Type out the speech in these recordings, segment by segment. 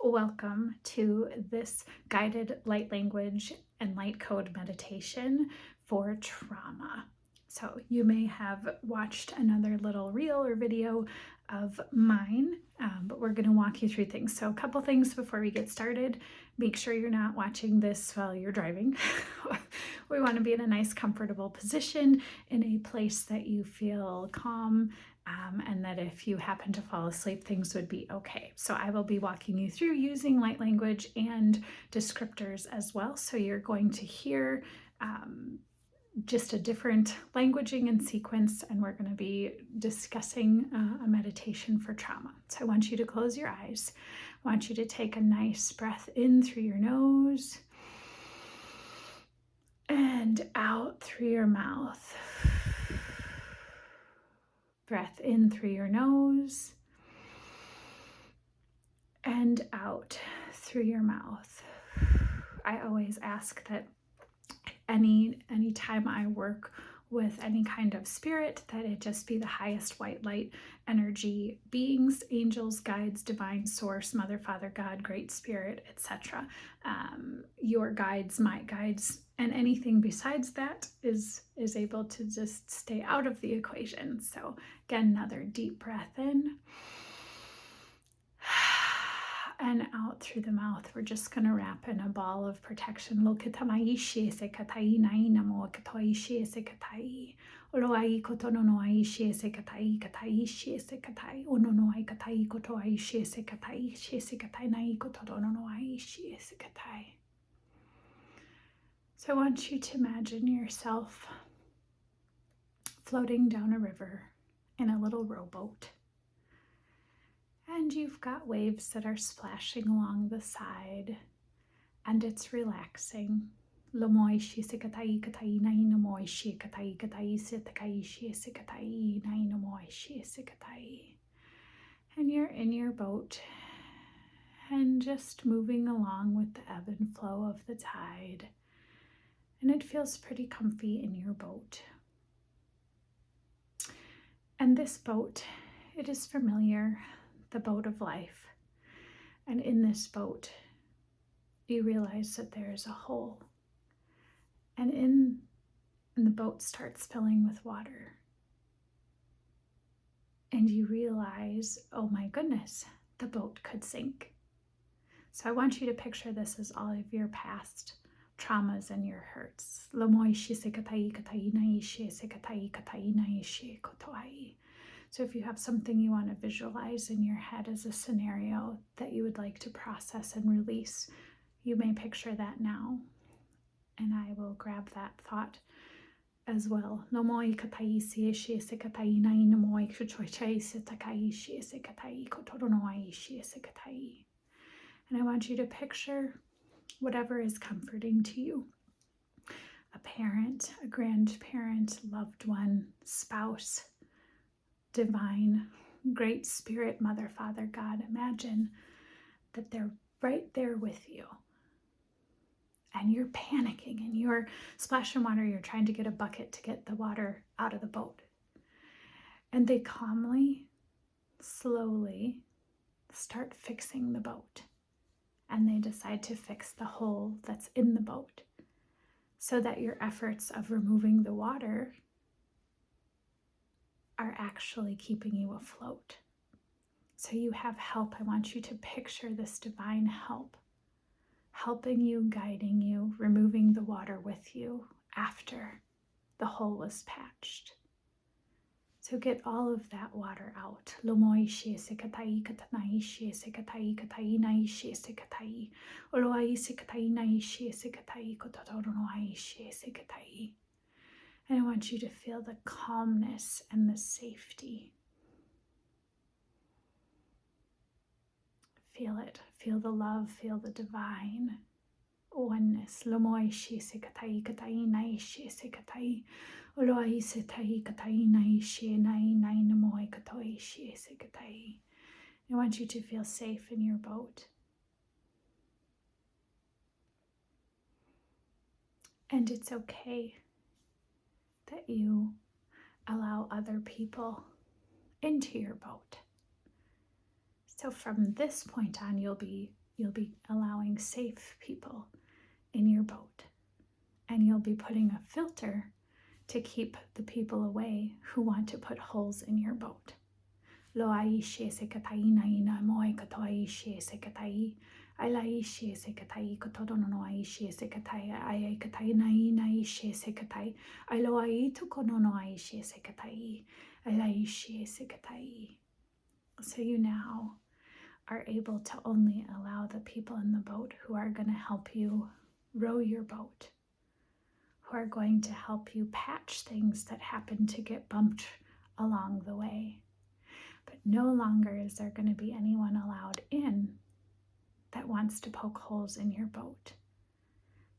Welcome to this guided light language and light code meditation for trauma. So you may have watched another little reel or video of mine, but we're going to walk you through things. So a couple things before we get started. Make sure you're not watching this while you're driving. We want to be in a nice, comfortable position in a place that you feel calm, and that if you happen to fall asleep, things would be okay. So I will be walking you through using light language and descriptors as well. So you're going to hear just a different languaging and sequence, and we're going to be discussing a meditation for trauma. So I want you to close your eyes. I want you to take a nice breath in through your nose and out through your mouth. Breath in through your nose and out through your mouth. I always ask that any time I work with any kind of spirit, that it just be the highest white light energy beings, angels, guides, divine source, mother, father, God, great spirit, etc. Your guides, my guides, and anything besides that is able to just stay out of the equation. So again, another deep breath in and out through the mouth. We're just going to wrap in a ball of protection. Lo kitamaishi sekatai naina mo katoishi sekatai. Olo ai kotono no aishi sekatai kataishi sekatai. Ono no ai katai koto aishi sekatai sekatai nai kotono no aishi sekatai. So I want you to imagine yourself floating down a river in a little rowboat. And you've got waves that are splashing along the side, and it's relaxing. And you're in your boat and just moving along with the ebb and flow of the tide. And it feels pretty comfy in your boat. And this boat, it is familiar, the boat of life. And in this boat, you realize that there is a hole. And the boat starts filling with water. And you realize, oh my goodness, the boat could sink. So I want you to picture this as all of your past traumas and your hurts. So if you have something you want to visualize in your head as a scenario that you would like to process and release, you may picture that now. And I will grab that thought as well. And I want you to picture whatever is comforting to you. A parent, a grandparent, loved one, spouse, divine, great spirit, mother, father, God. Imagine that they're right there with you. And you're panicking and you're splashing water. You're trying to get a bucket to get the water out of the boat. And they calmly, slowly start fixing the boat. And they decide to fix the hole that's in the boat so that your efforts of removing the water are actually keeping you afloat. So you have help. I want you to picture this divine help, helping you, guiding you, removing the water with you after the hole was patched. So get all of that water out. And I want you to feel the calmness and the safety. Feel it. Feel the love. Feel the divine oneness. And I want you to feel safe in your boat. And it's okay that you allow other people into your boat. So from this point on, you'll be you'll be allowing safe people in your boat. And you'll be putting a filter to keep the people away who want to put holes in your boat. Lo aishi se katai na ina moe kato aishi se katai. Ala aishi se katai kotodo no aishi se katai. Ai katai na ina aishi se katai. Alo ai tuko no aishi se katai. Ala aishi se katai. So you now are able to only allow the people in the boat who are going to help you row your boat, who are going to help you patch things that happen to get bumped along the way. But no longer is there going to be anyone allowed in that wants to poke holes in your boat.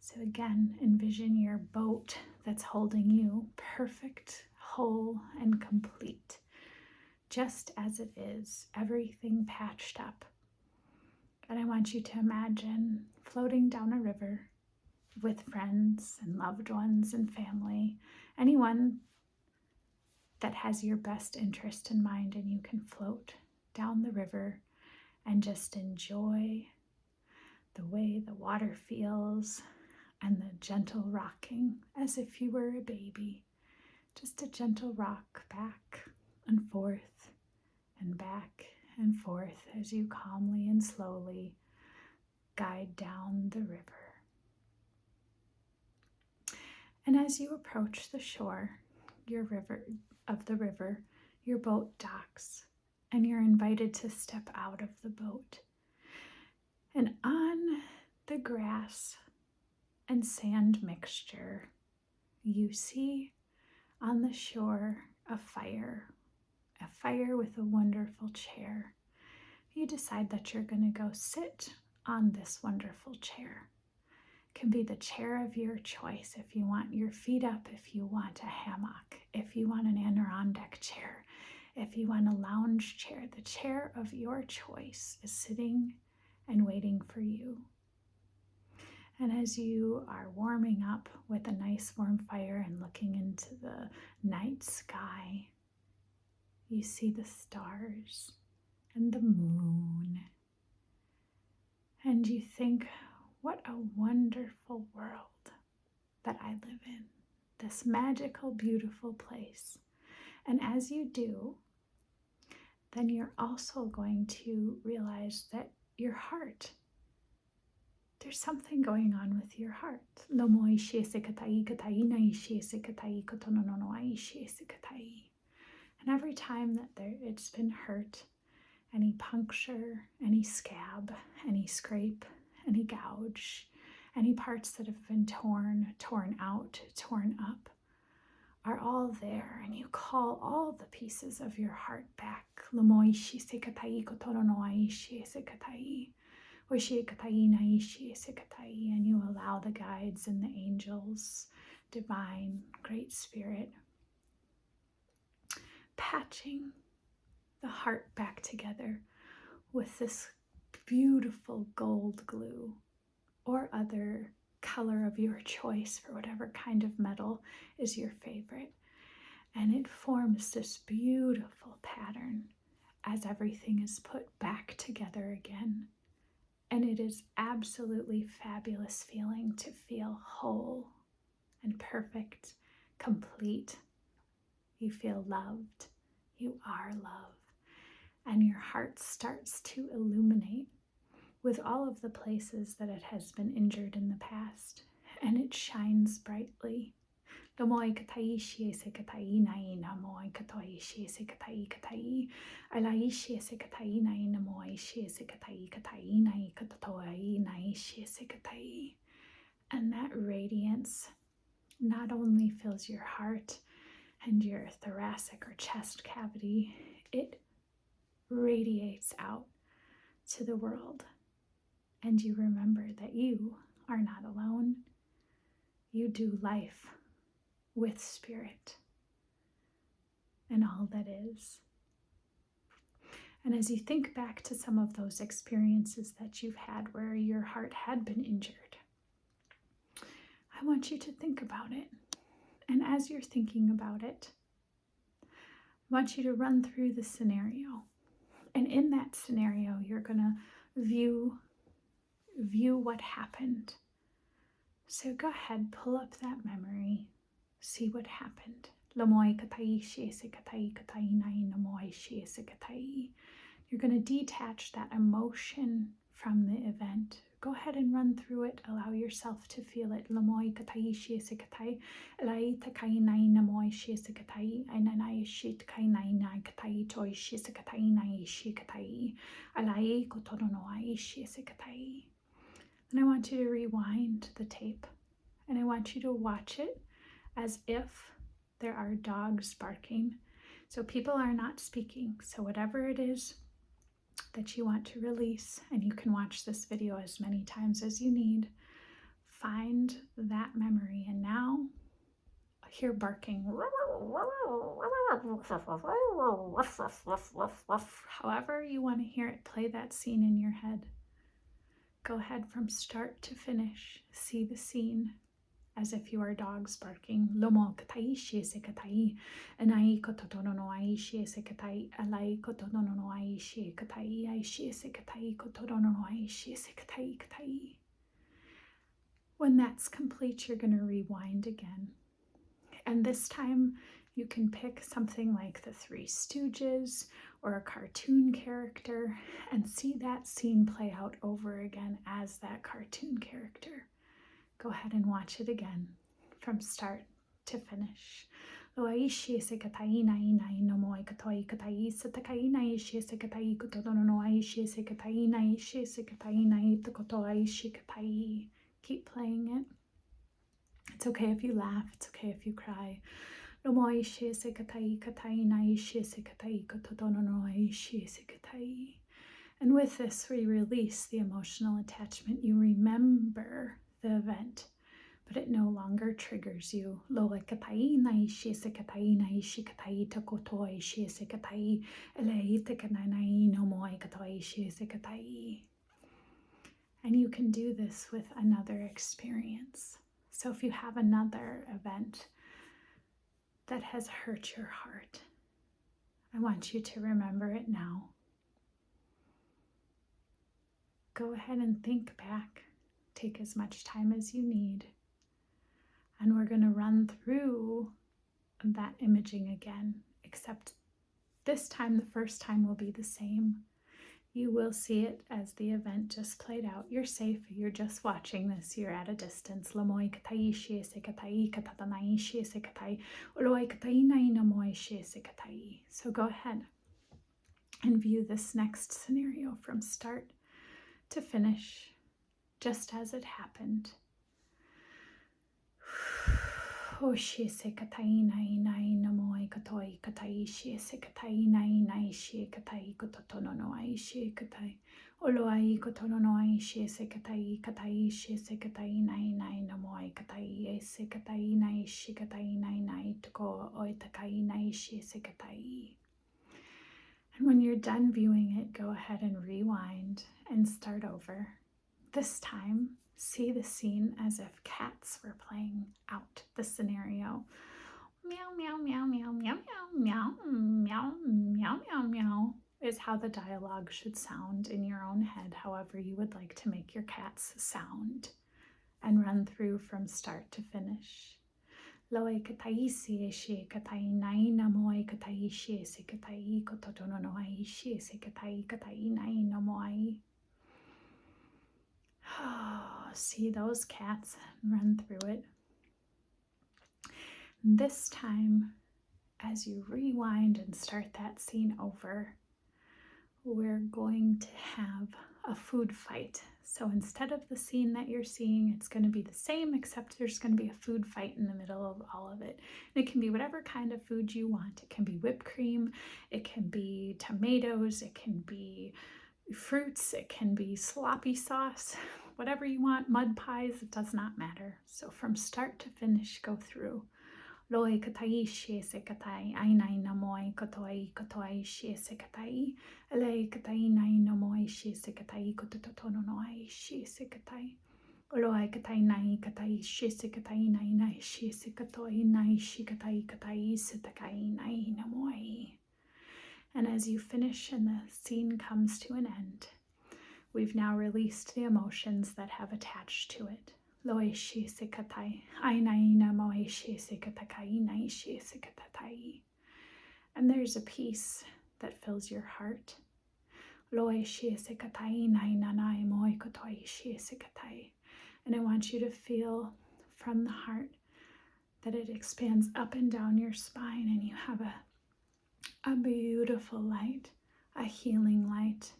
So again, envision your boat that's holding you perfect, whole, and complete, just as it is, everything patched up. And I want you to imagine floating down a river with friends and loved ones and family, anyone that has your best interest in mind, and you can float down the river and just enjoy the way the water feels and the gentle rocking as if you were a baby. Just a gentle rock back and forth and back and forth as you calmly and slowly guide down the river. And as you approach the shore, your river, your boat docks, and you're invited to step out of the boat. And on the grass and sand mixture, you see on the shore a fire with a wonderful chair. You decide that you're going to go sit on this wonderful chair. It can be the chair of your choice if you want your feet up, if you want a hammock, if you want an Adirondack chair, if you want a lounge chair. The chair of your choice is sitting and waiting for you. And as you are warming up with a nice warm fire and looking into the night sky, you see the stars and the moon. And you think, what a wonderful world that I live in, this magical, beautiful place. And as you do, then you're also going to realize that your heart, there's something going on with your heart. And every time that it's been hurt, any puncture, any scab, any scrape, any gouge, any parts that have been torn out, torn up, are all there, and you call all the pieces of your heart back. And you allow the guides and the angels, divine, great spirit, patching the heart back together with this beautiful gold glue or other color of your choice for whatever kind of metal is your favorite. And it forms this beautiful pattern as everything is put back together again. And it is absolutely fabulous feeling to feel whole and perfect, complete. You feel loved. You are love. And your heart starts to illuminate with all of the places that it has been injured in the past, and it shines brightly. And that radiance not only fills your heart and your thoracic or chest cavity, it radiates out to the world. And you remember that you are not alone. You do life with spirit and all that is. And as you think back to some of those experiences that you've had where your heart had been injured, I want you to think about it. And as you're thinking about it, I want you to run through the scenario. And in that scenario, you're going to view view what happened. So go ahead, pull up that memory, see what happened. You're going to detach that emotion from the event. Go ahead and run through it. Allow yourself to feel it. And I want you to rewind the tape, and I want you to watch it as if there are dogs barking. So people are not speaking. So whatever it is that you want to release, and you can watch this video as many times as you need, find that memory. And now hear barking. However you want to hear it, play that scene in your head. Go ahead from start to finish. See the scene as if you are dogs barking. Lomo katai shese katai, anai kototono no ai shese katai, alai kototono no ai she katai, ai shese katai, kototono no ai shese katai katai. When that's complete, you're going to rewind again. And this time you can pick something like the Three Stooges or a cartoon character and see that scene play out over again as that cartoon character. Go ahead and watch it again from start to finish. Keep playing it. It's okay if you laugh, it's okay if you cry. And with this, we release the emotional attachment. You remember the event, but it no longer triggers you. And you can do this with another experience. So if you have another event that has hurt your heart, I want you to remember it now. Go ahead and think back. Take as much time as you need. And we're going to run through that imaging again, except this time, the first time will be the same. You will see it as the event just played out. You're safe. You're just watching this. You're at a distance. So go ahead and view this next scenario from start to finish, just as it happened. O she se katai nai nai namoi katoi katai she se katai nai nai she katai kototono no ai she katai olo ai kotono no ai she se katai she se katai nai nai namoi katai e se katai nai she katai nai nai toko oi takai nai she se katai. And when you're done viewing it, go ahead and rewind and start over. This time, see the scene as if cats were playing out the scenario. Meow, meow, meow, meow, meow, meow, meow, meow, meow, meow is how the dialogue should sound in your own head, however you would like to make your cats sound, and run through from start to finish. Loe katai si she katai nai namoi katai she se katai kototono no ai she se katai nai namoi. See those cats and run through it. This time, as you rewind and start that scene over, we're going to have a food fight. So instead of the scene that you're seeing, it's going to be the same, except there's going to be a food fight in the middle of all of it. And it can be whatever kind of food you want. It can be whipped cream, it can be tomatoes, it can be fruits, it can be sloppy sauce, whatever you want, mud pies, it does not matter. So from start to finish, go through. Loe katai she se katai, ainai namoi kotoi she se katai, ele katai nai namoi she se katai, kototono no ai she se katai. Loe katai nai katai she se katai nai she se katoi nai she katai se takai nai namoi. And as you finish and the scene comes to an end, We've now released the emotions that have attached to it. Loeshi sikatai, ainaina moeshi sikatakai naishi sikatatai. And there's a peace that fills your heart. Loeshi sikatai nainanai moikotoi shi sikatai. And I want you to feel from the heart that it expands up and down your spine, and you have a beautiful light, a healing light,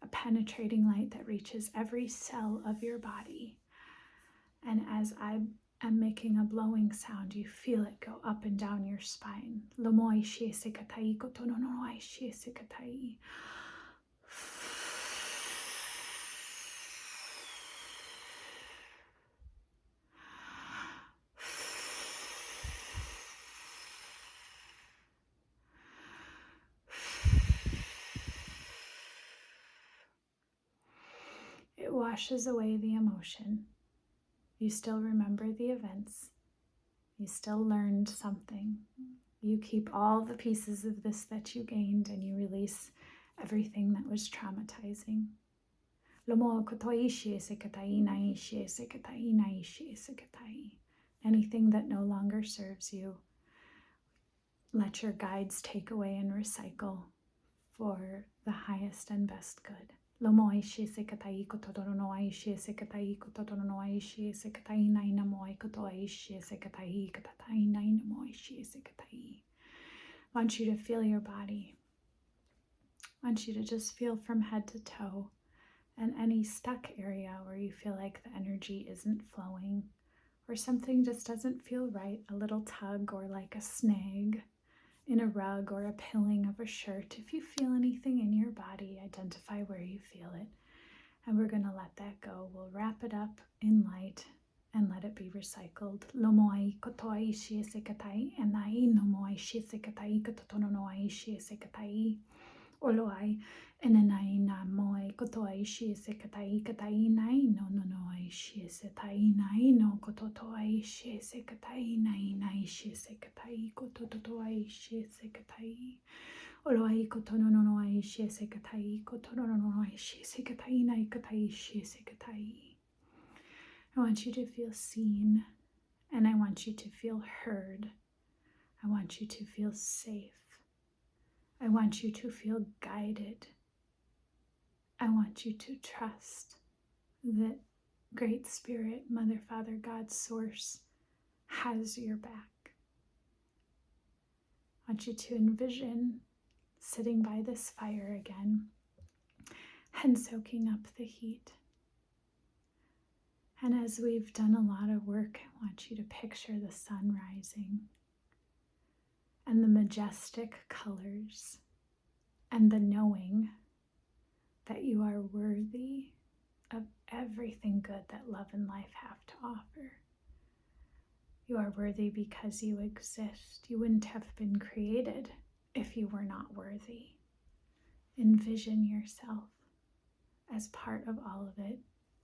a penetrating light that reaches every cell of your body. And as I am making a blowing sound, you feel it go up and down your spine. Lomoi shi sikatai kotononoi shi sikatai. It washes away the emotion. You still remember the events. You still learned something. You keep all the pieces of this that you gained, and you release everything that was traumatizing. Anything that no longer serves you, let your guides take away and recycle for the highest and best good. Lomoishi sekatai kotodoronoishi sekatai kotodoronoishi sekatai nainamoy kotoishi sekatai katatai nainamoishi sekatai. I want you to feel your body. I want you to just feel from head to toe, and any stuck area where you feel like the energy isn't flowing or something just doesn't feel right, a little tug or like a snag in a rug or a pilling of a shirt. If you feel anything in your body, identify where you feel it. And we're going to let that go. We'll wrap it up in light and let it be recycled. Lomoi kotoi shiesekatai enai nomoi shiesekatai kototonoi shiesekatai. Oloai enenai na moi kotoi shiesekatai katai nai no no noi shiesetai nai no kototoi shiesekatai nai nai shiesekatai kototoi shiesekatai. Oloai kotono no noi shiesekatai kotono no noi shiesekatai nai katai shiesekatai. I want you to feel seen, and I want you to feel heard. I want you to feel safe. I want you to feel guided. I want you to trust that Great Spirit, Mother, Father, God, Source has your back. I want you to envision sitting by this fire again and soaking up the heat. And as we've done a lot of work, I want you to picture the sun rising and the majestic colors and the knowing that you are worthy of everything good that love and life have to offer. You are worthy because you exist. You wouldn't have been created if you were not worthy. Envision yourself as part of all of it,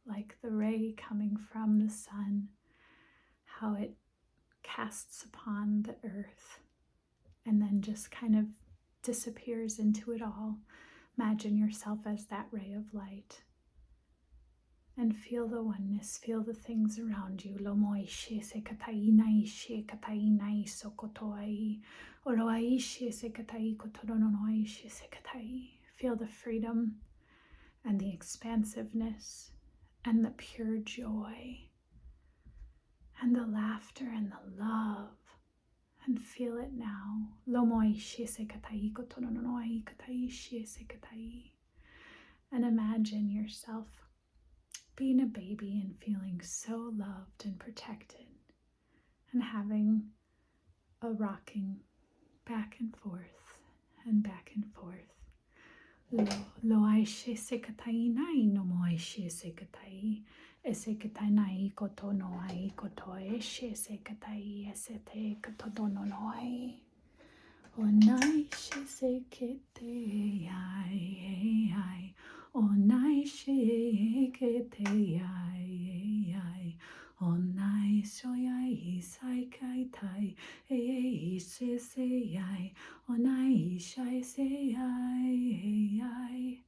like the ray coming from the sun, how it casts upon the earth and then just kind of disappears into it all. Imagine yourself as that ray of light and feel the oneness, feel the things around you. Lomoi she sekatai nai she katai nai sokotoi. Oloai she sekatai kotoronoi she sekatai. Feel the freedom and the expansiveness and the pure joy and the laughter and the love. And feel it now. Lomoi shiesekatai kotononoi katai shiesekatai. And imagine yourself being a baby and feeling so loved and protected and having a rocking back and forth and back and forth. Loai shiesekatai nai nomoi shiesekatai. Esekatai nai kotonoai kotoe shiesekatai esete kotodononoai. Onai shisekete ai. Onai shikete ai. Onai shoyai saikai tai. Shisei. Onai shai sei ai.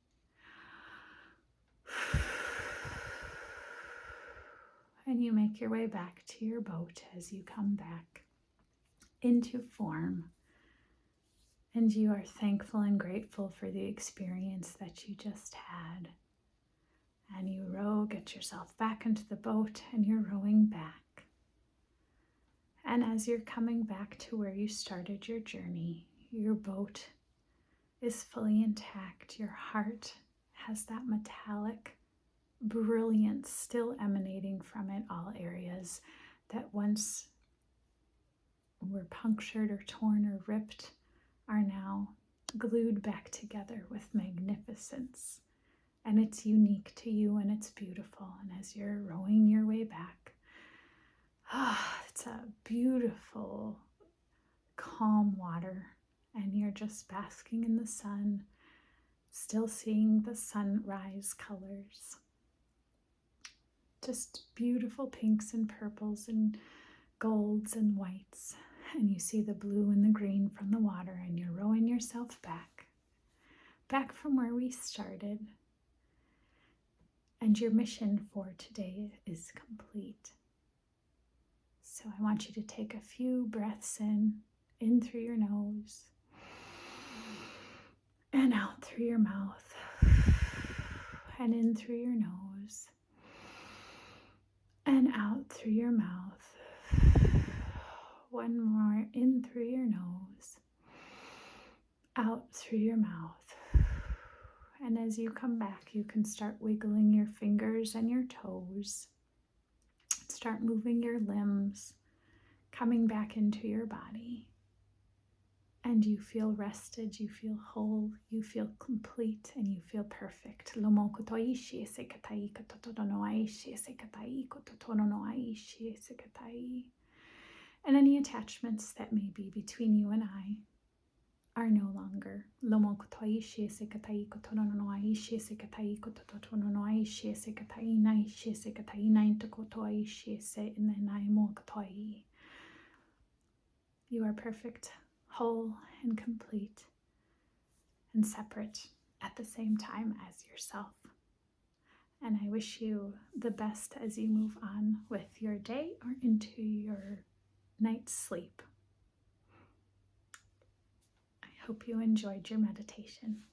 and you make your way back to your boat as you come back into form. And you are thankful and grateful for the experience that you just had. And you row, get yourself back into the boat, and you're rowing back. And as you're coming back to where you started your journey, your boat is fully intact. Your heart has that metallic brilliance still emanating from it. All areas that once were punctured or torn or ripped are now glued back together with magnificence. And it's unique to you and it's beautiful. And as you're rowing your way back, it's a beautiful, calm water. And you're just basking in the sun, still seeing the sunrise colors. Just beautiful pinks and purples and golds and whites. And you see the blue and the green from the water, and you're rowing yourself back from where we started. And your mission for today is complete. So I want you to take a few breaths in through your nose, and out through your mouth, and in through your nose, and out through your mouth. One more, in through your nose, out through your mouth. And as you come back, you can start wiggling your fingers and your toes. Start moving your limbs, coming back into your body. And you feel rested, you feel whole, you feel complete, and you feel perfect. And any attachments that may be between you and I are no longer. You are perfect, whole, and complete, and separate at the same time as yourself. And I wish you the best as you move on with your day or into your night's sleep. I hope you enjoyed your meditation.